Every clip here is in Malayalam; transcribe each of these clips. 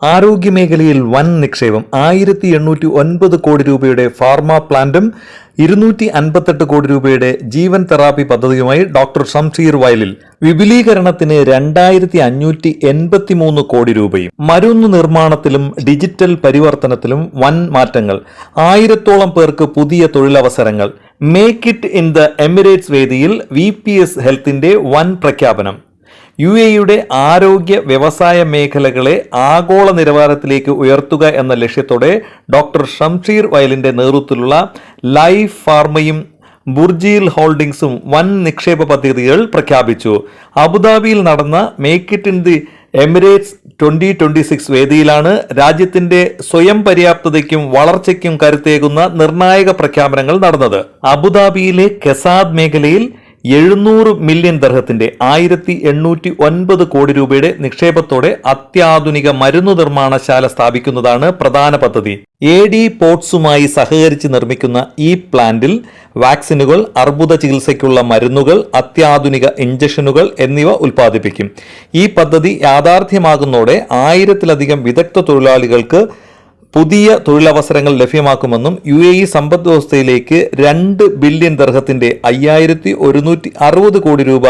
ആരോഗ്യമേഖലയിൽ വൻ നിക്ഷേപം 1809 കോടി രൂപയുടെ ഫാർമ പ്ലാന്റും 258 കോടി രൂപയുടെ ജീവൻ തെറാപ്പി പദ്ധതിയുമായി ഡോക്ടർ ഷംഷീർ വയലിൽ. വിപുലീകരണത്തിന് 2583 കോടി രൂപയും. മരുന്ന് നിർമ്മാണത്തിലും ഡിജിറ്റൽ പരിവർത്തനത്തിലും വൻ മാറ്റങ്ങൾ. 1000-ഓളം പേർക്ക് പുതിയ തൊഴിലവസരങ്ങൾ. Make it in the Emirates വേദിയിൽ VPS ഹെൽത്തിന്റെ വൻ പ്രഖ്യാപനം. UAEയുടെ ആരോഗ്യ വ്യവസായ മേഖലകളെ ആഗോള നിലവാരത്തിലേക്ക് ഉയർത്തുക എന്ന ലക്ഷ്യത്തോടെ ഡോക്ടർ ഷംഷീർ വയലിന്റെ നേതൃത്വത്തിലുള്ള ലൈഫ് ഫാർമയും ബുർജീൽ ഹോൾഡിംഗ്സും വൻ നിക്ഷേപ പദ്ധതികൾ പ്രഖ്യാപിച്ചു. അബുദാബിയിൽ നടന്ന make it in the Emirates 2026 വേദിയിലാണ് രാജ്യത്തിന്റെ സ്വയം പര്യാപ്തതയ്ക്കും വളർച്ചയ്ക്കും കരുത്തേകുന്ന നിർണായക പ്രഖ്യാപനങ്ങൾ നടന്നത്. അബുദാബിയിലെ കെസാദ് മേഖലയിൽ 700 മില്യൺ ദർഹത്തിന്റെ 1809 കോടി രൂപയുടെ നിക്ഷേപത്തോടെ അത്യാധുനിക മരുന്നു നിർമ്മാണശാല സ്ഥാപിക്കുന്നതാണ് പ്രധാന പദ്ധതി. AD പോർട്സുമായി സഹകരിച്ച് നിർമ്മിക്കുന്ന ഈ പ്ലാന്റിൽ വാക്സിനുകൾ, അർബുദ ചികിത്സയ്ക്കുള്ള മരുന്നുകൾ, അത്യാധുനിക ഇഞ്ചക്ഷനുകൾ എന്നിവ ഉൽപ്പാദിപ്പിക്കും. ഈ പദ്ധതി യാഥാർത്ഥ്യമാകുന്നതോടെ 1000-ലധികം വിദഗ്ധ തൊഴിലാളികൾക്ക് പുതിയ തൊഴിലവസരങ്ങൾ ലഭ്യമാക്കുമെന്നും UAE സമ്പദ് വ്യവസ്ഥയിലേക്ക് 2 ബില്യൺ ദർഹത്തിന്റെ 5160 കോടി രൂപ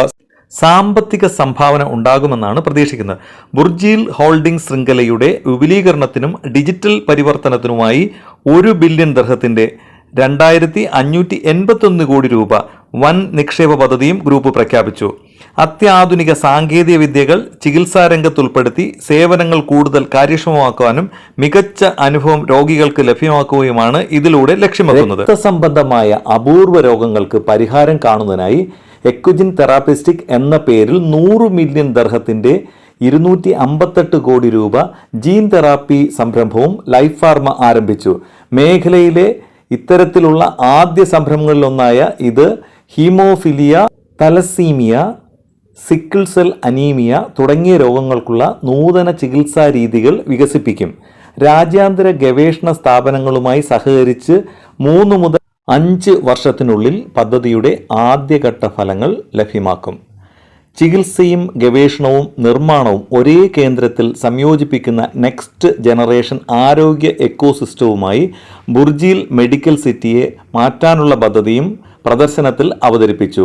സാമ്പത്തിക സംഭാവന ഉണ്ടാകുമെന്നാണ് പ്രതീക്ഷിക്കുന്നത്. ബുർജീൽ ഹോൾഡിംഗ് ശൃംഖലയുടെ വിപുലീകരണത്തിനും ഡിജിറ്റൽ പരിവർത്തനത്തിനുമായി 1 ബില്യൺ ദർഹത്തിന്റെ 2581 കോടി രൂപ വൻ നിക്ഷേപ പദ്ധതിയും ഗ്രൂപ്പ് പ്രഖ്യാപിച്ചു. അത്യാധുനിക സാങ്കേതിക വിദ്യകൾ ചികിത്സാ രംഗത്തുൾപ്പെടുത്തി സേവനങ്ങൾ കൂടുതൽ കാര്യക്ഷമമാക്കാനും മികച്ച അനുഭവം രോഗികൾക്ക് ലഭ്യമാക്കുകയുമാണ് ഇതിലൂടെ ലക്ഷ്യമാക്കുന്നത്. രക്തസംബന്ധമായ അപൂർവ രോഗങ്ങൾക്ക് പരിഹാരം കാണുന്നതിനായി എക്വിജിൻ തെറാപ്പിസ്റ്റിക് എന്ന പേരിൽ 100 മില്യൺ ദർഹത്തിന്റെ 258 കോടി രൂപ ജീൻ തെറാപ്പി സംരംഭവും ലൈഫ് ഫാർമ ആരംഭിച്ചു. മേഖലയിലെ ഇത്തരത്തിലുള്ള ആദ്യ സംരംഭങ്ങളിലൊന്നായ ഇത് haemophilia, thalassaemia, sickle cell anaemia തുടങ്ങിയ രോഗങ്ങൾക്കുള്ള നൂതന ചികിത്സാ രീതികൾ വികസിപ്പിക്കും. രാജ്യാന്തര ഗവേഷണ സ്ഥാപനങ്ങളുമായി സഹകരിച്ച് 3 മുതൽ 5 വർഷത്തിനുള്ളിൽ പദ്ധതിയുടെ ആദ്യഘട്ട ഫലങ്ങൾ ലഭ്യമാക്കും. ചികിത്സയും ഗവേഷണവും നിർമ്മാണവും ഒരേ കേന്ദ്രത്തിൽ സംയോജിപ്പിക്കുന്ന നെക്സ്റ്റ് ജനറേഷൻ ആരോഗ്യ എക്കോസിസ്റ്റവുമായി ബുർജീൽ മെഡിക്കൽ സിറ്റിയെ മാറ്റാനുള്ള പദ്ധതിയും പ്രദർശനത്തിൽ അവതരിപ്പിച്ചു.